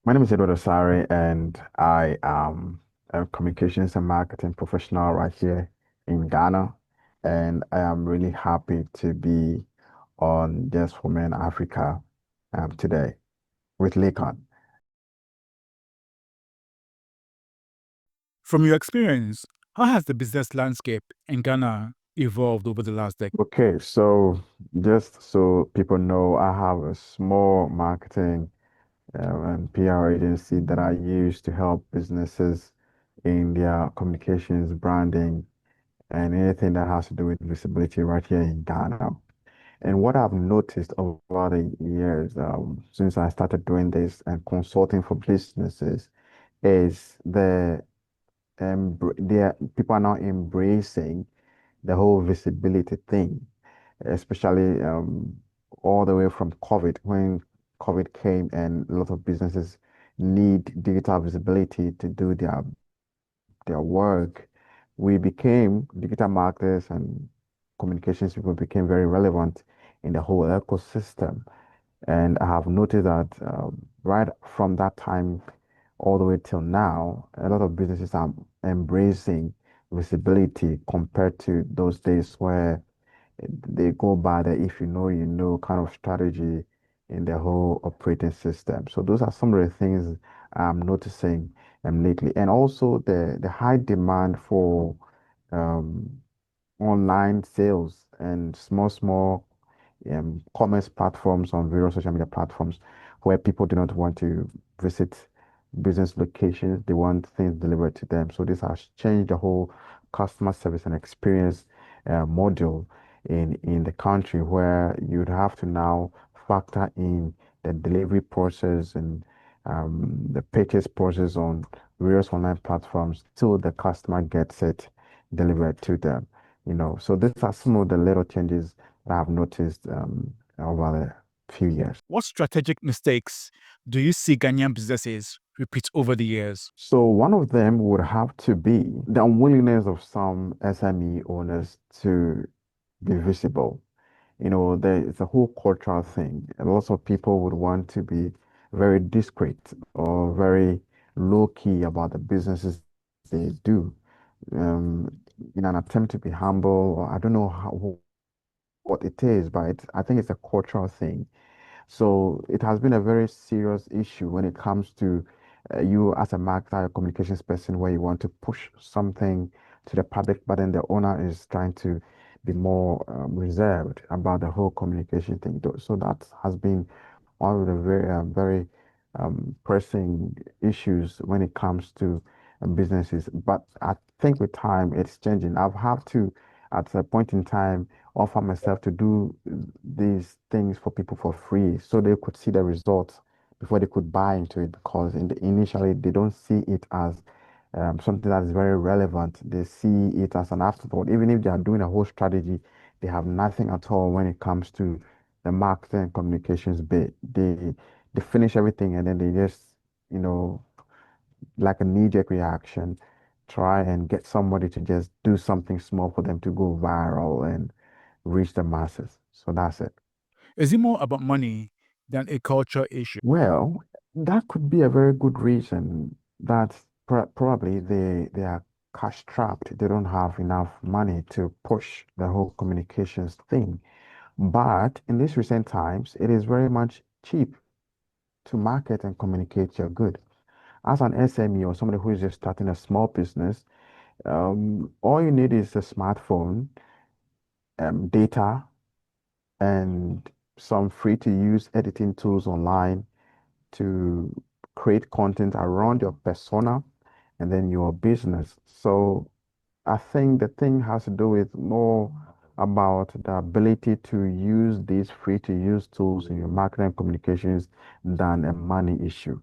My name is Asare, and I am a communications and marketing professional right here in Ghana. And I am really happy to be on Just for Men Africa today with Lakon. From your experience, how has the business landscape in Ghana evolved over the last decade? Okay, so just so people know, I have a small marketing and PR agency that I use to help businesses in their communications, branding, and anything that has to do with visibility right here in Ghana. And what I've noticed over the years, since I started doing this and consulting for businesses, is people are now embracing the whole visibility thing, especially all the way from COVID, when COVID came and a lot of businesses need digital visibility to do their work. We became digital marketers and communications people became very relevant in the whole ecosystem. And I have noticed that right from that time all the way till now, a lot of businesses are embracing visibility compared to those days where they go by the if you know, you know kind of strategy in the whole operating system. So those are some of the things I'm noticing lately. And also the high demand for um, online sales and small commerce platforms on various social media platforms where people do not want to visit business locations. They want things delivered to them. So this has changed the whole customer service and experience module in the country where you'd have to now factor in the delivery process and the purchase process on various online platforms till the customer gets it delivered to them. So these are some of the little changes that I've noticed over a few years. What strategic mistakes do you see Ghanaian businesses repeat over the years? So one of them would have to be the unwillingness of some SME owners to be visible. It's a whole cultural thing. A lot of people would want to be very discreet or very low key about the businesses they do, um, in an attempt to be humble. Or I don't know what it is, but I think it's a cultural thing. So it has been a very serious issue when it comes to you as a marketer, a communications person, where you want to push something to the public, but then the owner is trying to be more reserved about the whole communication thing. So that has been one of the very pressing issues when it comes to businesses. But I think with time it's changing. I've had to, at a point in time, offer myself to do these things for people for free so they could see the results before they could buy into it because initially they don't see it as something that is very relevant. They see it as an afterthought. Even if they are doing a whole strategy, they have nothing at all when it comes to the marketing and communications bit. They finish everything and then they just, you know, like a knee-jerk reaction, try and get somebody to just do something small for them to go viral and reach the masses. So that's it. Is it more about money than a culture issue? Well, that could be a very good reason that probably they are cash strapped. They don't have enough money to push the whole communications thing. But in these recent times, it is very much cheap to market and communicate your good. As an SME or somebody who is just starting a small business, all you need is a smartphone, data, and some free to use editing tools online to create content around your persona and then your business. So I think the thing has to do with more about the ability to use these free to use tools in your marketing and communications than a money issue.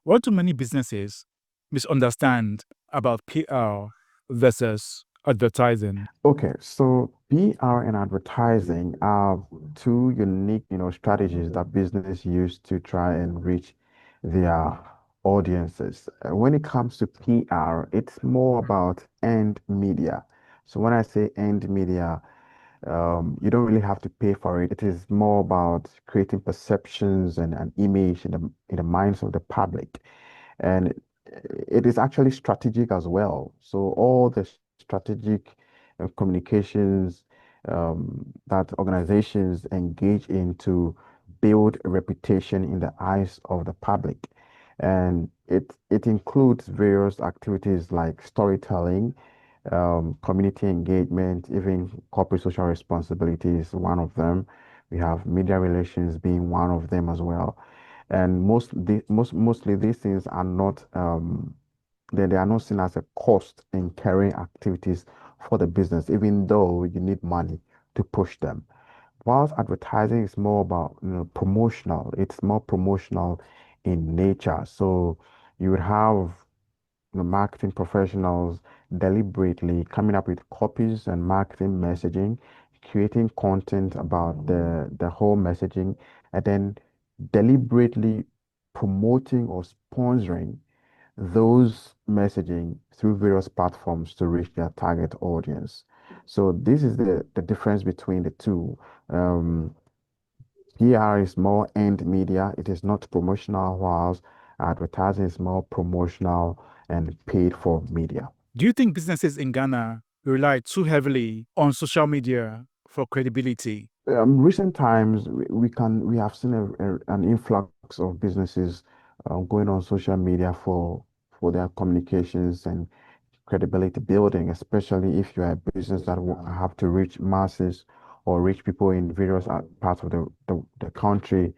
What do many businesses misunderstand about PR versus advertising? Okay, so PR and advertising are two unique, strategies that business use to try and reach their audiences. When it comes to PR, it's more about end media. So when I say end media, You don't really have to pay for it. It is more about creating perceptions and an image in the minds of the public. And it is actually strategic as well. So all the strategic communications that organizations engage in to build a reputation in the eyes of the public. And it includes various activities like storytelling, community engagement, even corporate social responsibility is one of them. We have media relations being one of them as well. And mostly these things are not they are not seen as a cost in carrying activities for the business, even though you need money to push them. Whilst advertising is more about, promotional, it's more promotional in nature. So you would have the marketing professionals deliberately coming up with copies and marketing messaging, creating content about the whole messaging, and then deliberately promoting or sponsoring those messaging through various platforms to reach their target audience. So this is the difference between the two. Um, PR is more earned media. It is not promotional, whilst advertising is more promotional and paid for media. Do you think businesses in Ghana rely too heavily on social media for credibility? Recent times, we have seen an influx of businesses going on social media for their communications and credibility building, especially if you're a business that will have to reach masses or reach people in various parts of the country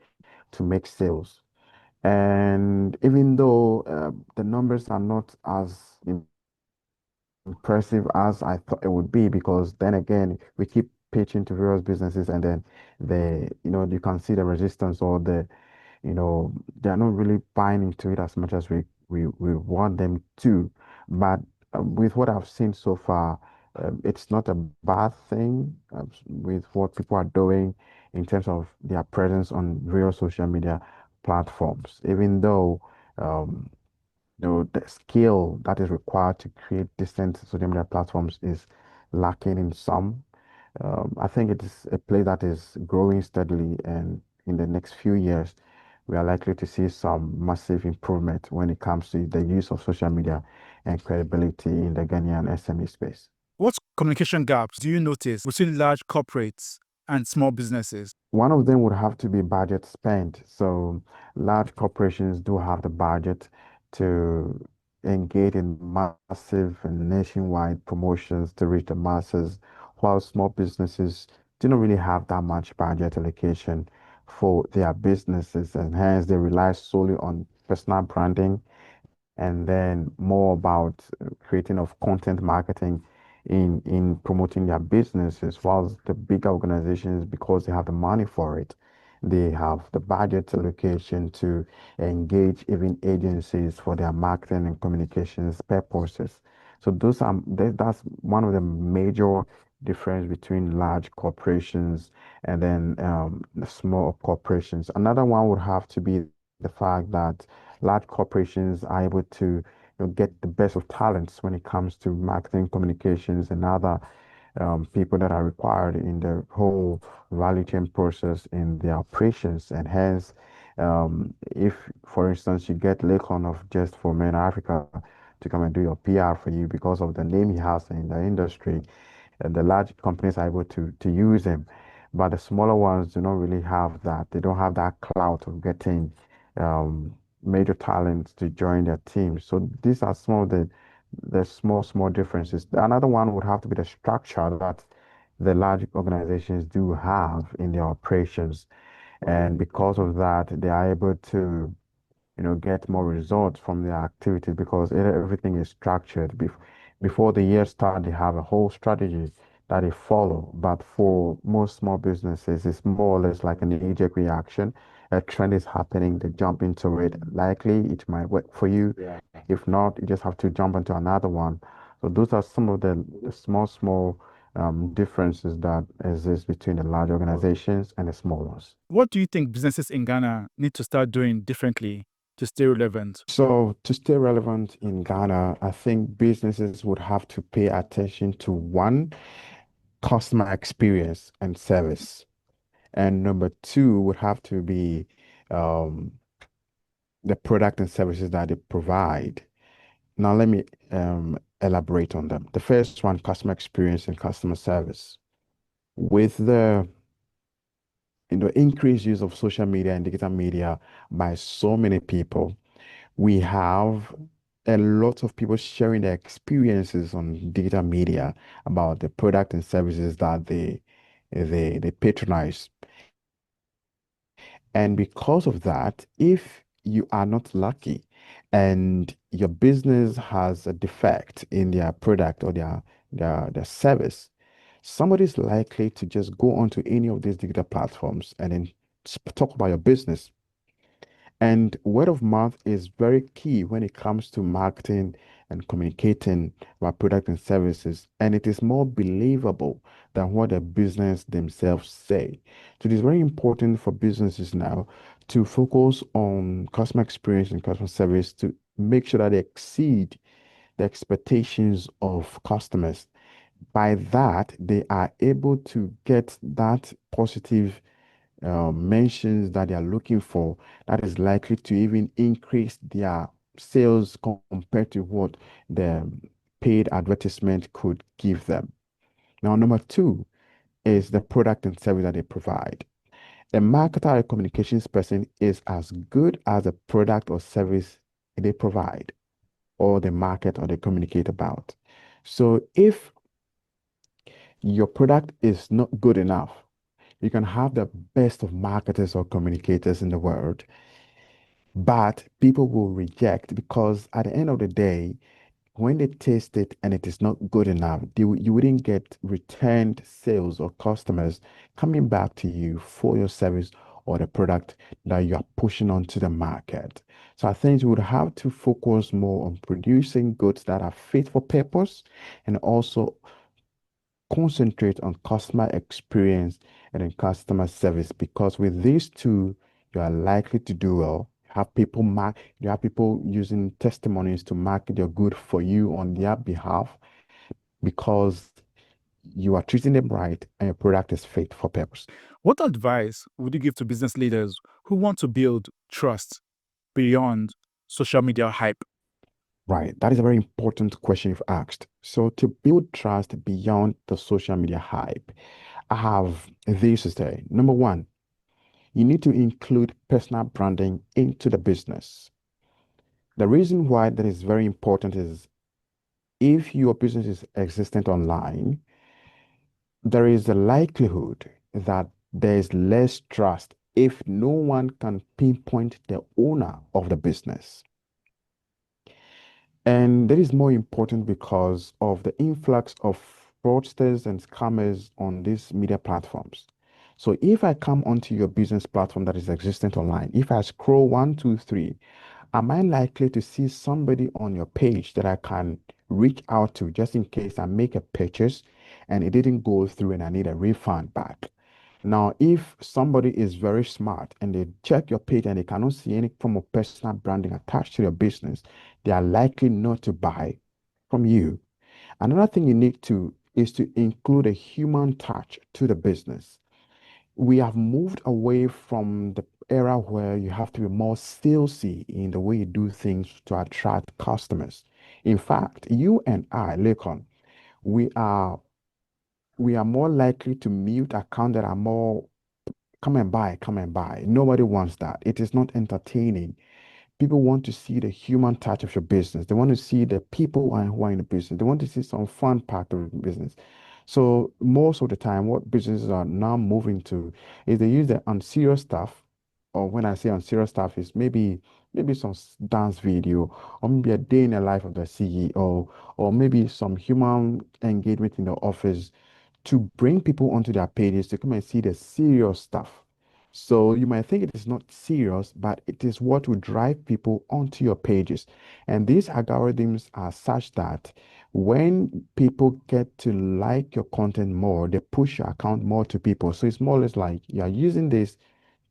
to make sales. And even though the numbers are not as impressive as I thought it would be, because then again, we keep pitching to various businesses and then you can see the resistance or they're not really buying into it as much as we want them to. But with what I've seen so far, it's not a bad thing with what people are doing in terms of their presence on various social media platforms, even though um, the skill that is required to create decent social media platforms is lacking in some. I think it is a place that is growing steadily, and in the next few years, we are likely to see some massive improvement when it comes to the use of social media and credibility in the Ghanaian SME space. What communication gaps do you notice between large corporates and small businesses? One of them would have to be budget spent. So large corporations do have the budget to engage in massive and nationwide promotions to reach the masses, while small businesses do not really have that much budget allocation for their businesses, and hence they rely solely on personal branding and then more about creating of content marketing in promoting their businesses, whilst the bigger organizations, because they have the money for it, they have the budget allocation to engage even agencies for their marketing and communications purposes. So that's one of the major difference between large corporations and then the small corporations. Another one would have to be the fact that large corporations are able to get the best of talents when it comes to marketing, communications, and other people that are required in the whole value chain process in their operations. And hence, if, for instance, you get Lakon of Just for Men Africa to come and do your PR for you because of the name he has in the industry, and the large companies are able to use him. But the smaller ones do not really have that. They don't have that clout of getting um, major talents to join their team. So these are some of the small differences. Another one would have to be the structure that the large organizations do have in their operations. And because of that, they are able to get more results from their activities because everything is structured. Before the year start, they have a whole strategy that they follow. But for most small businesses, it's more or less like an immediate reaction. A trend is happening, they jump into it. Likely it might work for you. Yeah. If not, you just have to jump into another one. So those are some of the small differences that exist between the large organizations and the small ones. What do you think businesses in Ghana need to start doing differently to stay relevant? So to stay relevant in Ghana, I think businesses would have to pay attention to one. customer experience and service. And number two would have to be um, the product and services that they provide. Now, let me elaborate on them. The first one, customer experience and customer service. With the increased use of social media and digital media by so many people, we have a lot of people sharing their experiences on digital media about the product and services that they patronize. And because of that, if you are not lucky and your business has a defect in their product or their service, somebody's likely to just go onto any of these digital platforms and then talk about your business. And word of mouth is very key when it comes to marketing and communicating about product and services. And it is more believable than what the business themselves say. So it is very important for businesses now to focus on customer experience and customer service to make sure that they exceed the expectations of customers. By that, they are able to get that positive mentions that they are looking for, that is likely to even increase their sales compared to what the paid advertisement could give them. Now, number two is the product and service that they provide. A marketer or a communications person is as good as the product or service they provide, or the market or they communicate about. So if your product is not good enough, you can have the best of marketers or communicators in the world, but people will reject because at the end of the day, when they taste it and it is not good enough, you wouldn't get returned sales or customers coming back to you for your service or the product that you are pushing onto the market. So I think you would have to focus more on producing goods that are fit for purpose and also concentrate on customer experience and in customer service, because with these two, you are likely to do well. You have people using testimonies to market your good for you on their behalf because you are treating them right and your product is fit for purpose. What advice would you give to business leaders who want to build trust beyond social media hype? Right. That is a very important question you've asked. So to build trust beyond the social media hype, I have this to say. Number one, you need to include personal branding into the business. The reason why that is very important is if your business is existent online, there is a likelihood that there is less trust if no one can pinpoint the owner of the business. And that is more important because of the influx of fraudsters and scammers on these media platforms. So if I come onto your business platform that is existent online, if I scroll one, two, three, am I likely to see somebody on your page that I can reach out to just in case I make a purchase and it didn't go through and I need a refund back? Now, if somebody is very smart and they check your page and they cannot see any form of personal branding attached to your business, they are likely not to buy from you. Another thing you need to is to include a human touch to the business. We have moved away from the era where you have to be more salesy in the way you do things to attract customers. In fact, you and I, Lakon, we are we are more likely to mute accounts that are more come and buy, come and buy. Nobody wants that. It is not entertaining. People want to see the human touch of your business. They want to see the people who are in the business. They want to see some fun part of the business. So most of the time, what businesses are now moving to is they use the unserious stuff, or when I say unserious stuff, is maybe some dance video, or maybe a day in the life of the CEO, or maybe some human engagement in the office to bring people onto their pages to come and see the serious stuff. So you might think it is not serious, but it is what will drive people onto your pages. And these algorithms are such that when people get to like your content more, they push your account more to people. So it's more or less like you're using this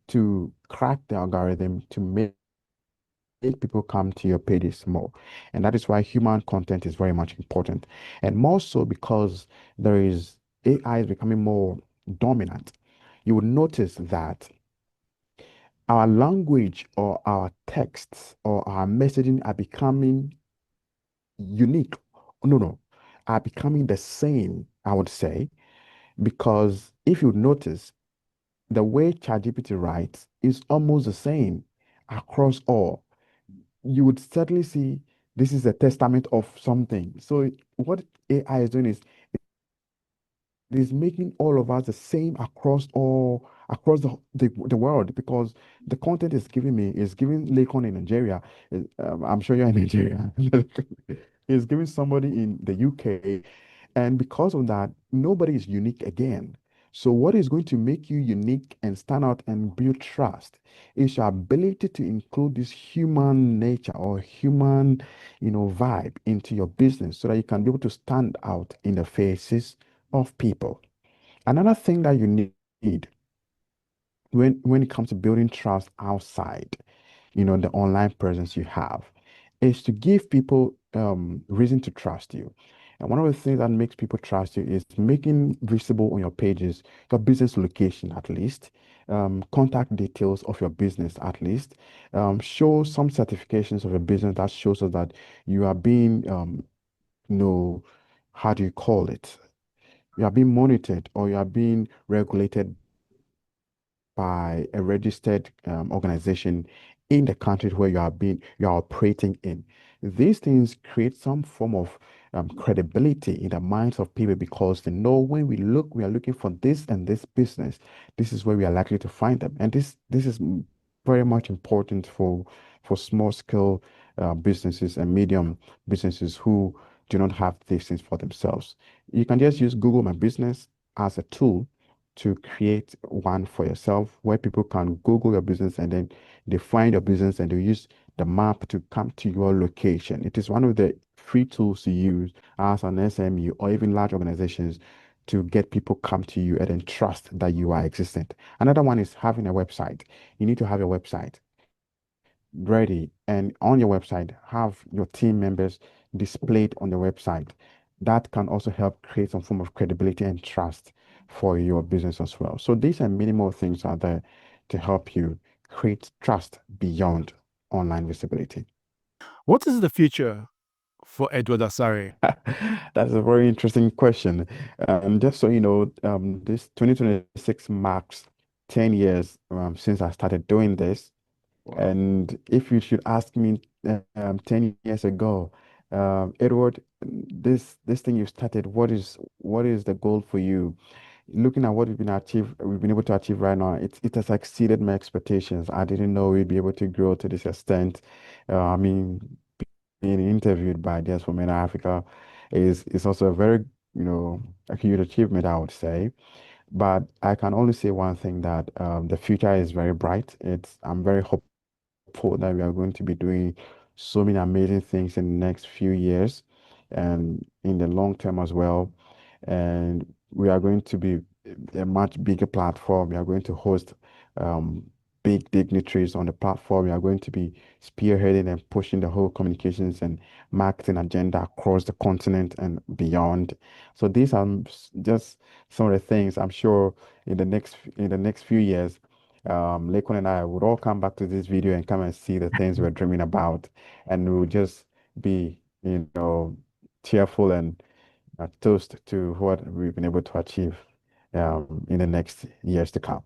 to crack the algorithm to make people come to your pages more. And that is why human content is very much important. And more so because there is AI is becoming more dominant, you would notice that our language or our texts or our messaging are becoming unique. No, no, are becoming the same, I would say, because if you notice, the way ChatGPT writes is almost the same across all. You would certainly see this is a testament of something. So what AI is doing is it is making all of us the same across the world because the content is giving me is giving Lakon in Nigeria. I'm sure you're in Nigeria. It's giving somebody in the UK, and because of that, nobody is unique again. So what is going to make you unique and stand out and build trust is your ability to include this human nature or human, vibe into your business so that you can be able to stand out in the faces of people. Another thing that you need when it comes to building trust outside, the online presence you have, is to give people reason to trust you. And one of the things that makes people trust you is making visible on your pages your business location at least, contact details of your business at least, show some certifications of your business that shows us that you are being, you know, how do you call it? You are being monitored or you are being regulated by a registered organization in the country where you are operating in. These things create some form of credibility in the minds of people because they know when we are looking for this and this business. This is where we are likely to find them, and this is very much important for small scale businesses and medium businesses who do not have these things for themselves. You can just use Google My Business as a tool to create one for yourself where people can Google your business and then they find your business and they use the map to come to your location. It is one of the free tools to use as an SME or even large organizations to get people come to you and then trust that you are existent. Another one is having a website. You need to have a website ready and on your website have your team members displayed on the website. That can also help create some form of credibility and trust for your business as well. So these are minimal things out there to help you create trust beyond online visibility. What is the future for Edward Asare? That's a very interesting question. Just so you know, this 2026 marks 10 years since I started doing this. Wow. And if you should ask me 10 years ago, Edward, this thing you started, what is the goal for you? Looking at what we've been able to achieve right now, it has exceeded my expectations. I didn't know we'd be able to grow to this extent. I mean, being interviewed by Diaspora Men Africa is also a very, a huge achievement, I would say. But I can only say one thing that the future is very bright. I'm very hopeful that we are going to be doing so many amazing things in the next few years and in the long term as well. And we are going to be a much bigger platform. We are going to host um, big dignitaries on the platform. We are going to be spearheading and pushing the whole communications and marketing agenda across the continent and beyond. So these are just some of the things I'm sure in the next few years Lakon and I would all come back to this video and come and see the things we're dreaming about, and we would just be, cheerful and toast to what we've been able to achieve in the next years to come.